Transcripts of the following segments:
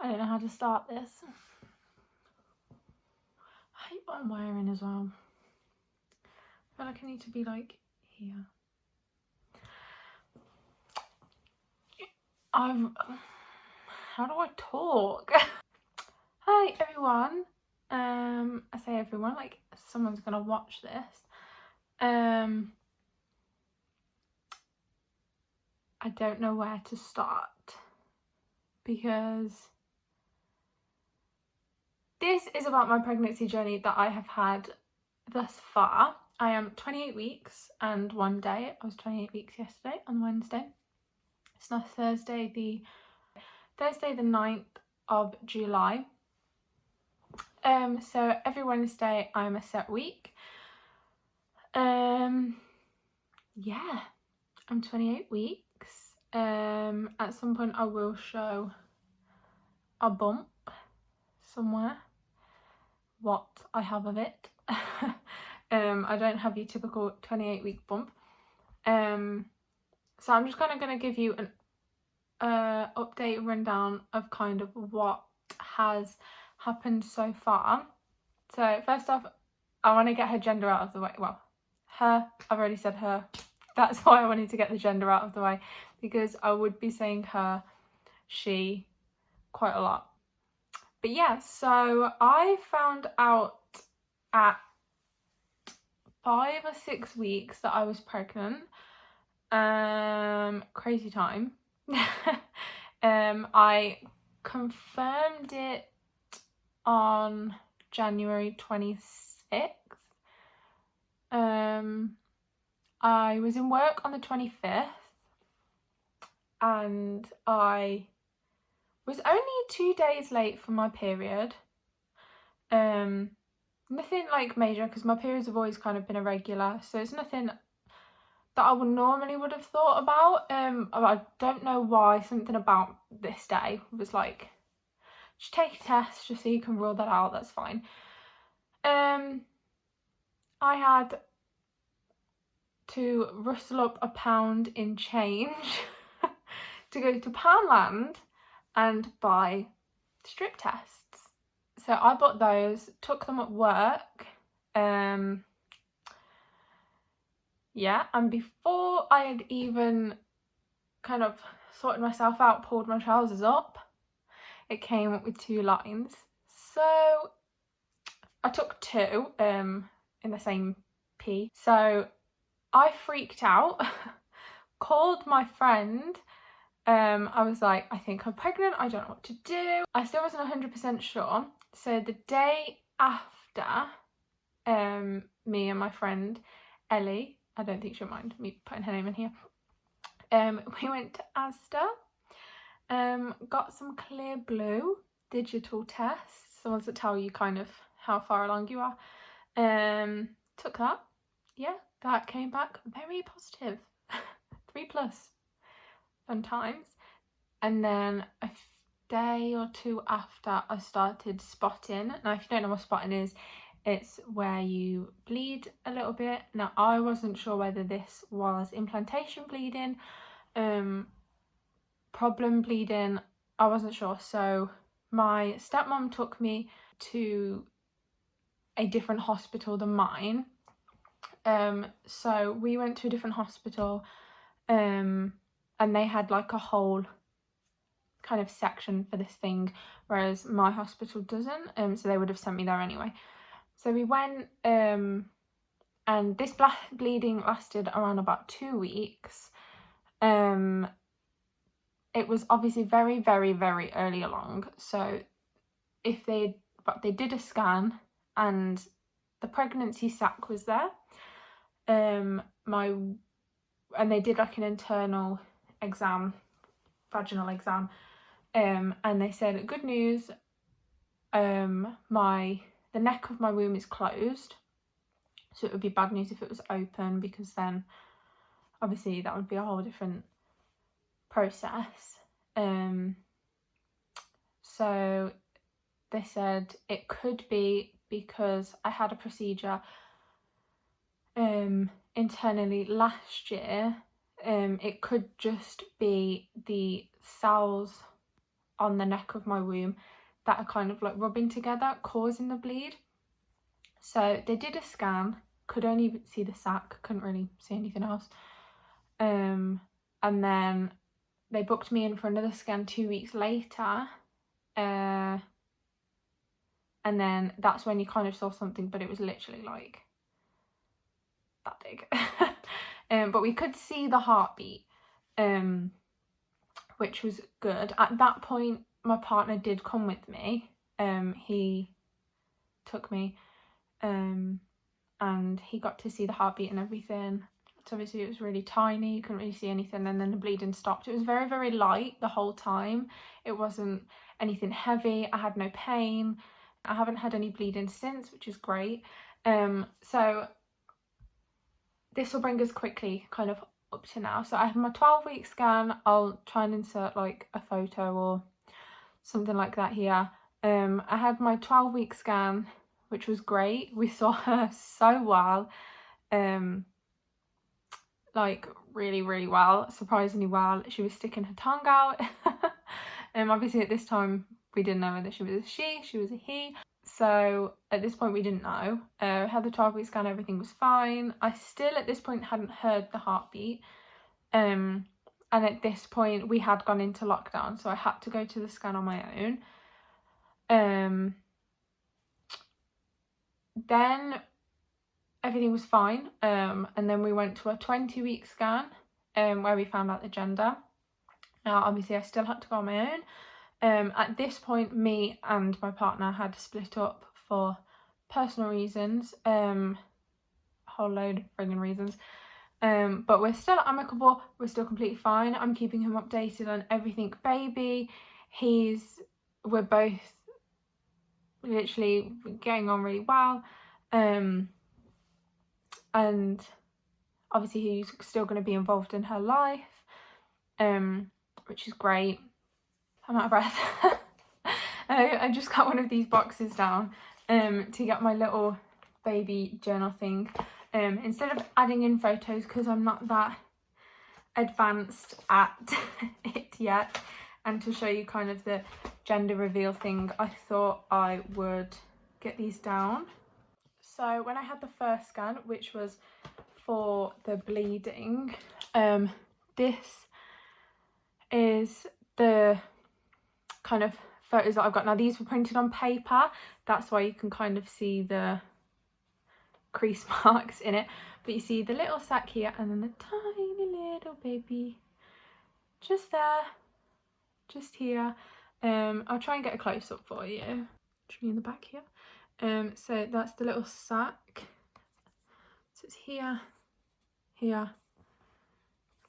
I don't know how to start this. I hate what I'm wearing as well. I feel like I need to be like here. How do I talk? Hi everyone. I say everyone like someone's gonna watch this. I don't know where to start because this is about my pregnancy journey that I have had thus far. I am 28 weeks and 1 day. I was 28 weeks yesterday on Wednesday. It's now Thursday the 9th of July. So every Wednesday I'm a set week. Yeah, I'm 28 weeks. At some point I will show a bump somewhere, what I have of it. I don't have your typical 28 week bump. So I'm just kind of going to give you an update rundown of kind of what has happened so far. So first off, I want to get her gender out of the way. Well, her, I've already said her. That's why I wanted to get the gender out of the way, because I would be saying her, she quite a lot. But yeah, so I found out at 5 or 6 weeks that I was pregnant. Crazy time. I confirmed it on January 26th. I was in work on the 25th and I was only 2 days late for my period. Nothing like major, because my periods have always kind of been irregular, so it's nothing that I would have thought about. I don't know why, something about this day was like, just take a test just so you can rule that out, that's fine. I had to rustle up £1 in change to go to Poundland and buy strip tests. So I bought those, took them at work. Yeah, and before I had even kind of sorted myself out, pulled my trousers up, it came up with 2 lines. So I took 2 in the same piece. So I freaked out, called my friend. I was like, I think I'm pregnant, I don't know what to do. I still wasn't 100% sure. So the day after, me and my friend Ellie, I don't think she'll mind me putting her name in here, we went to Asda, got some Clear Blue digital tests, the ones that tell you kind of how far along you are. Took that. Yeah, that came back very positive. 3+. Fun times. And then a day or 2 after, I started spotting. Now, if you don't know what spotting is, it's where you bleed a little bit. Now, I wasn't sure whether this was implantation bleeding, problem bleeding. I wasn't sure. So my stepmom took me to a different hospital than mine. So we went to a different hospital, and they had like a whole kind of section for this thing, whereas my hospital doesn't. So they would have sent me there anyway. So we went, and this bleeding lasted around about 2 weeks. It was obviously very, very, very early along. So they did a scan and the pregnancy sac was there. And they did like an internal exam, vaginal exam. And they said, good news, the neck of my womb is closed, so it would be bad news if it was open, because then obviously that would be a whole different process. So they said it could be because I had a procedure internally last year. It could just be the cells on the neck of my womb that are kind of like rubbing together, causing the bleed. So they did a scan, could only see the sac, couldn't really see anything else. And then they booked me in for another scan 2 weeks later. And then that's when you kind of saw something, but it was literally like that big. But we could see the heartbeat, which was good. At that point, my partner did come with me. He took me, and he got to see the heartbeat and everything. So obviously it was really tiny, you couldn't really see anything, and then the bleeding stopped. It was very, very light the whole time. It wasn't anything heavy. I had no pain. I haven't had any bleeding since, which is great. So this will bring us quickly kind of up to now. So I had my 12-week scan. I'll try and insert like a photo or something like that here. I had my 12-week scan, which was great. We saw her so well, like really, really well, surprisingly well. She was sticking her tongue out. Obviously at this time we didn't know whether she was a she was a he. So at this point we didn't know. Had the 12-week scan, everything was fine. I still at this point hadn't heard the heartbeat. And at this point we had gone into lockdown, so I had to go to the scan on my own. Then everything was fine, and then we went to a 20-week scan, where we found out the gender. Now obviously I still had to go on my own. At this point me and my partner had split up for personal reasons, a whole load of friggin' reasons, but we're still amicable, we're still completely fine. I'm keeping him updated on everything baby. We're both literally getting on really well, and obviously he's still going to be involved in her life, which is great. I'm out of breath. I just got one of these boxes down to get my little baby journal thing, instead of adding in photos, because I'm not that advanced at it yet, and to show you kind of the gender reveal thing, I thought I would get these down. So when I had the first scan, which was for the bleeding, this is the kind of photos that I've got. Now these were printed on paper, that's why you can kind of see the crease marks in it, but you see the little sac here and then the tiny little baby just there, just here. I'll try and get a close-up for you. Show you in the back here. So that's the little sac. So it's here, here,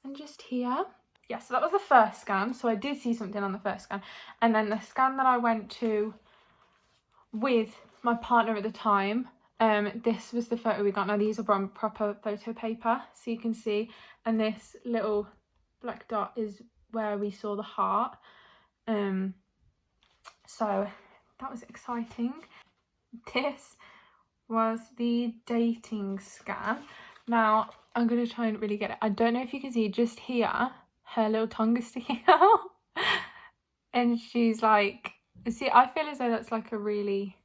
and just here. Yeah, so that was the first scan. So I did see something on the first scan. And then the scan that I went to with my partner at the time, this was the photo we got. Now these are on proper photo paper, so you can see. And this little black dot is where we saw the heart. So that was exciting. This was the dating scan. Now I'm going to try and really get it. I don't know if you can see just here, her little tongue is sticking out. And she's like, see, I feel as though that's like a really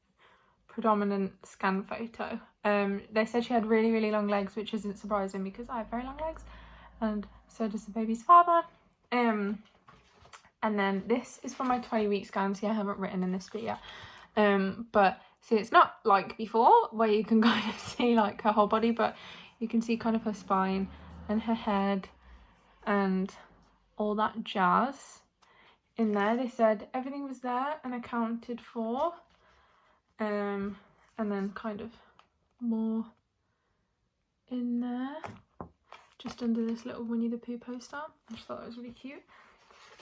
predominant scan photo. They said she had really, really long legs, which isn't surprising because I have very long legs, and so does the baby's father. And then this is from my 20-week scan. See, I haven't written in this bit yet. But see, it's not like before where you can kind of see like her whole body, but you can see kind of her spine and her head and all that jazz in there. They said everything was there and accounted for, and then kind of more in there just under this little Winnie the Pooh poster. I just thought it was really cute.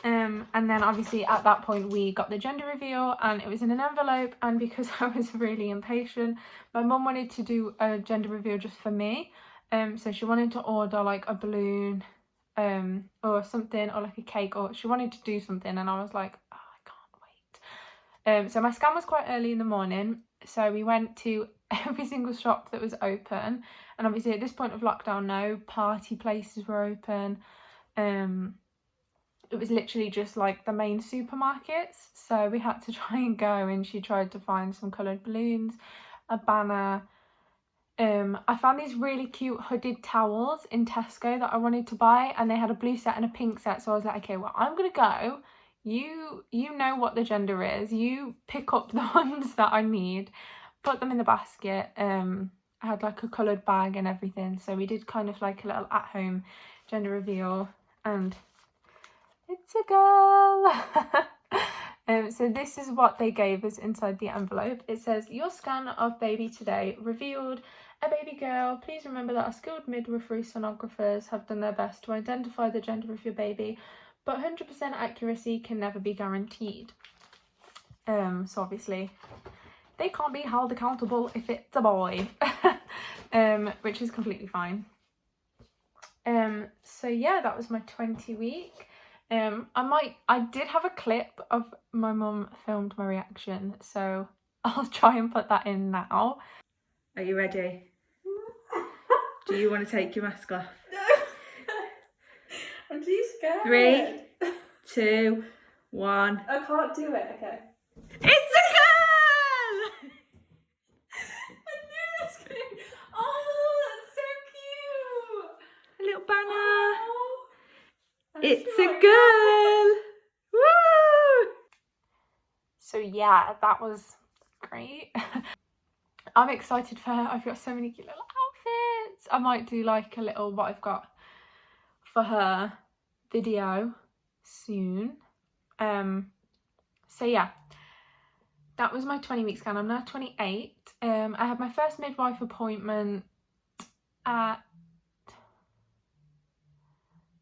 And then obviously at that point we got the gender reveal, and it was in an envelope, and because I was really impatient, my mum wanted to do a gender reveal just for me, so she wanted to order like a balloon or something, or like a cake, or she wanted to do something, and I was like, oh, I can't wait. So my scan was quite early in the morning, so we went to every single shop that was open, and obviously at this point of lockdown no party places were open. it was literally just like the main supermarkets, so we had to try and go, and she tried to find some coloured balloons, a banner. I found these really cute hooded towels in Tesco that I wanted to buy, and they had a blue set and a pink set, so I was like, okay, well, I'm gonna go, you know what the gender is, you pick up the ones that I need, put them in the basket. I had like a coloured bag and everything, so we did kind of like a little at-home gender reveal, and it's a girl. So this is what they gave us inside the envelope. It says, your scan of baby today revealed a baby girl. Please remember that our skilled midwifery sonographers have done their best to identify the gender of your baby, but 100% accuracy can never be guaranteed. So obviously they can't be held accountable if it's a boy, which is completely fine. So yeah, that was my 20 week. I did have a clip of my mum filmed my reaction, so I'll try and put that in now. Are you ready? Do you want to take your mask off? No. I'm too scared. 3, 2, 1. I can't do it, okay. It's a girl! I knew it was going. Oh, that's so cute. A little banner. Oh, It's a girl! Woo! So yeah, that was great. I'm excited for her. I've got so many cute little outfits. I might do like a little what I've got for her video soon. So yeah, that was my 20-week scan. I'm now 28. I had my first midwife appointment at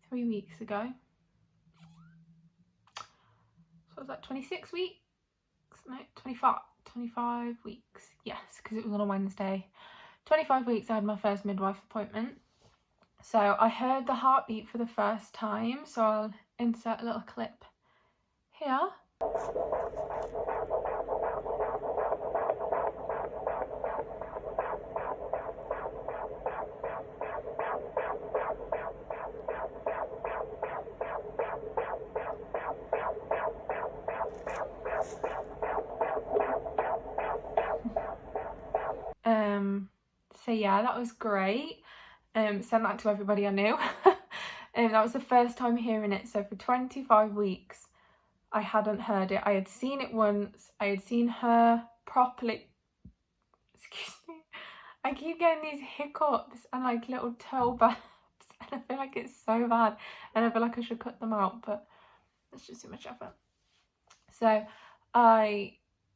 3 weeks ago. So was that 26 weeks? No, 25 weeks. Yes, because it was on a Wednesday. 25 weeks I had my first midwife appointment. So I heard the heartbeat for the first time, so I'll insert a little clip here. So yeah, that was great. Sent that to everybody I knew. That was the first time hearing it. So for 25 weeks, I hadn't heard it. I had seen it once. I had seen her properly. Excuse me. I keep getting these hiccups and like little toe bumps, and I feel like it's so bad, and I feel like I should cut them out, but it's just too much effort. So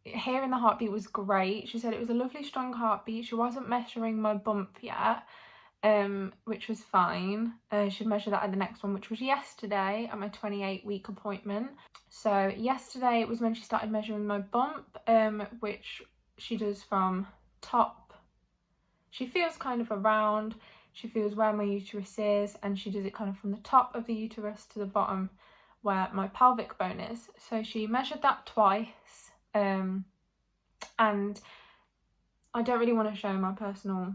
hearing the heartbeat was great. She said it was a lovely strong heartbeat. She wasn't measuring my bump yet, which was fine. She'd measure that at the next one, which was yesterday at my 28-week appointment. So yesterday was when she started measuring my bump, which she does from top. She feels kind of around, she feels where my uterus is, and she does it kind of from the top of the uterus to the bottom where my pelvic bone is. So she measured that twice. And I don't really want to show my personal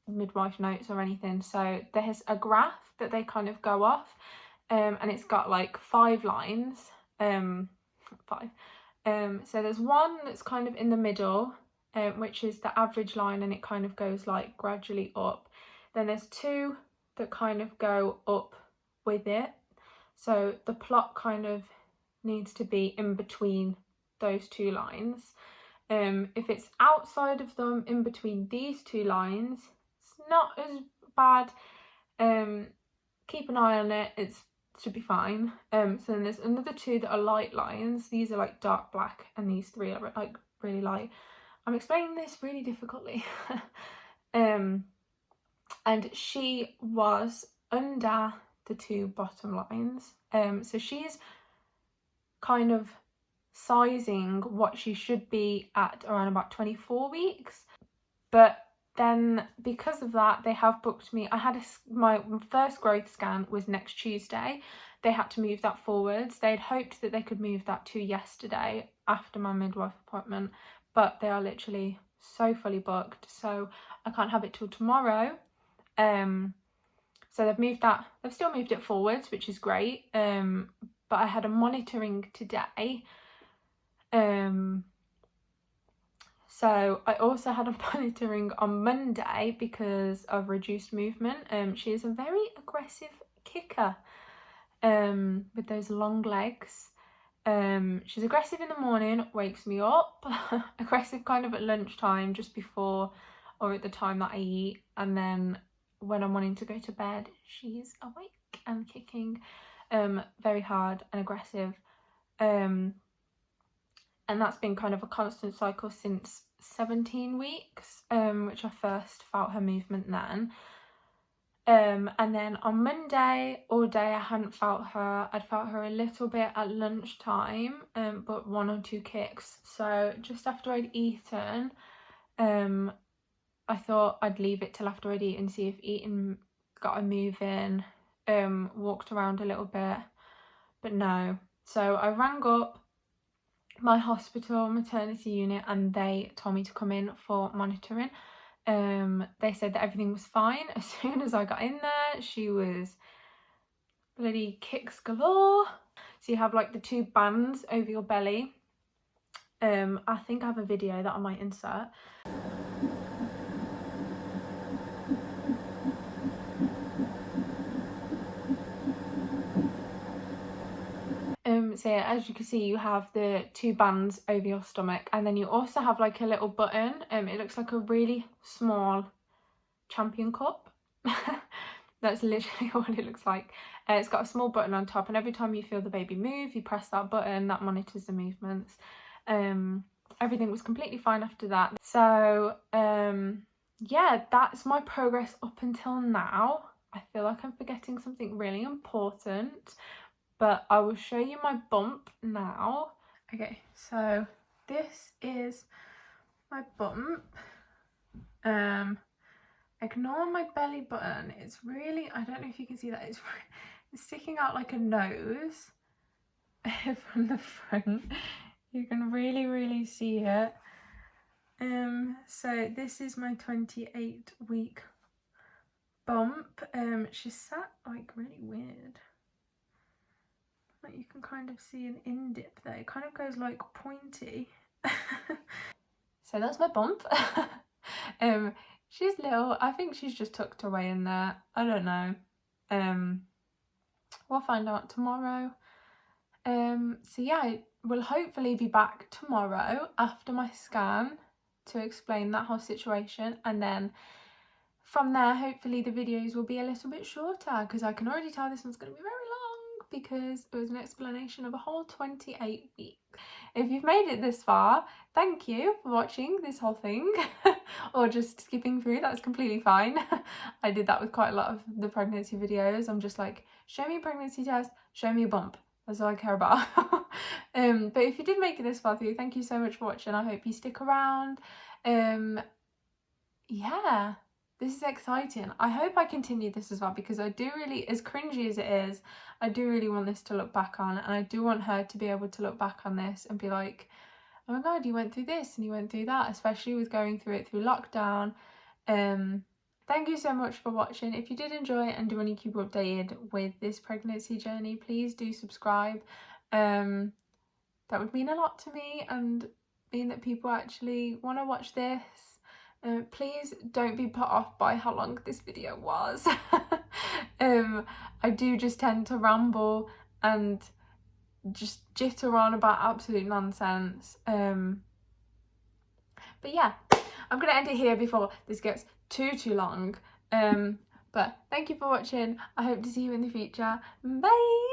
midwife notes or anything, so there's a graph that they kind of go off, and it's got like 5 lines, 5. So there's one that's kind of in the middle, which is the average line, and it kind of goes like gradually up. Then there's 2 that kind of go up with it, so the plot kind of needs to be in between those 2 lines. If it's outside of them, in between these 2 lines, it's not as bad. Keep an eye on it, it should be fine. So then there's another 2 that are light lines. These are like dark black, and these 3 are like really light. I'm explaining this really difficultly. And she was under the 2 bottom lines. So she's kind of sizing what she should be at around about 24 weeks, but then because of that they have booked me. I had my first growth scan was next Tuesday. They had to move that forwards. They'd hoped that they could move that to yesterday after my midwife appointment, but they are literally so fully booked, so I can't have it till tomorrow. So they've still moved it forwards, which is great. But I had a monitoring today. So I also had a monitoring on Monday because of reduced movement. She is a very aggressive kicker with those long legs. She's aggressive in the morning, wakes me up. Aggressive kind of at lunchtime, just before or at the time that I eat. And then when I'm wanting to go to bed, she's awake and kicking very hard and aggressive. And that's been kind of a constant cycle since 17 weeks, which I first felt her movement then. And then on Monday, all day I hadn't felt her. I'd felt her a little bit at lunchtime, but 1 or 2 kicks. So just after I'd eaten, I thought I'd leave it till after I'd eaten, see if eating got her moving, walked around a little bit, but no. So I rang up my hospital maternity unit and they told me to come in for monitoring. They said that everything was fine. As soon as I got in there, she was bloody kicks galore. So you have like the 2 bands over your belly. I think I have a video that I might insert. So yeah, as you can see, you have the 2 bands over your stomach, and then you also have like a little button. It looks like a really small champion cup. That's literally what it looks like. It's got a small button on top, and every time you feel the baby move, you press that button, that monitors the movements. Everything was completely fine after that. So yeah, that's my progress up until now. I feel like I'm forgetting something really important, but I will show you my bump now. Okay, so this is my bump. Ignore my belly button. It's really, I don't know if you can see that, it's sticking out like a nose from the front. You can really see it. So this is my 28-week bump. She's sat like really weird. Like you can kind of see an indip there. It kind of goes like pointy. So that's my bump. She's little. I think she's just tucked away in there. I don't know. We'll find out tomorrow. So yeah, I will hopefully be back tomorrow after my scan to explain that whole situation, and then from there hopefully the videos will be a little bit shorter, because I can already tell this one's going to be very long because it was an explanation of a whole 28 weeks. If you've made it this far, thank you for watching this whole thing or just skipping through, that's completely fine. I did that with quite a lot of the pregnancy videos. I'm just like, show me a pregnancy test, show me a bump. That's all I care about. But if you did make it this far through, thank you so much for watching. I hope you stick around. Yeah, this is exciting. I hope I continue this as well, because I do really, as cringy as it is, I do really want this to look back on, and I do want her to be able to look back on this and be like, oh my god, you went through this and you went through that, especially with going through it through lockdown. Thank you so much for watching. If you did enjoy it and do want to keep updated with this pregnancy journey, please do subscribe. That would mean a lot to me and mean that people actually want to watch this. Please don't be put off by how long this video was. I do just tend to ramble and just jitter on about absolute nonsense. But yeah, I'm gonna end it here before this gets too long. But thank you for watching. I hope to see you in the future. Bye.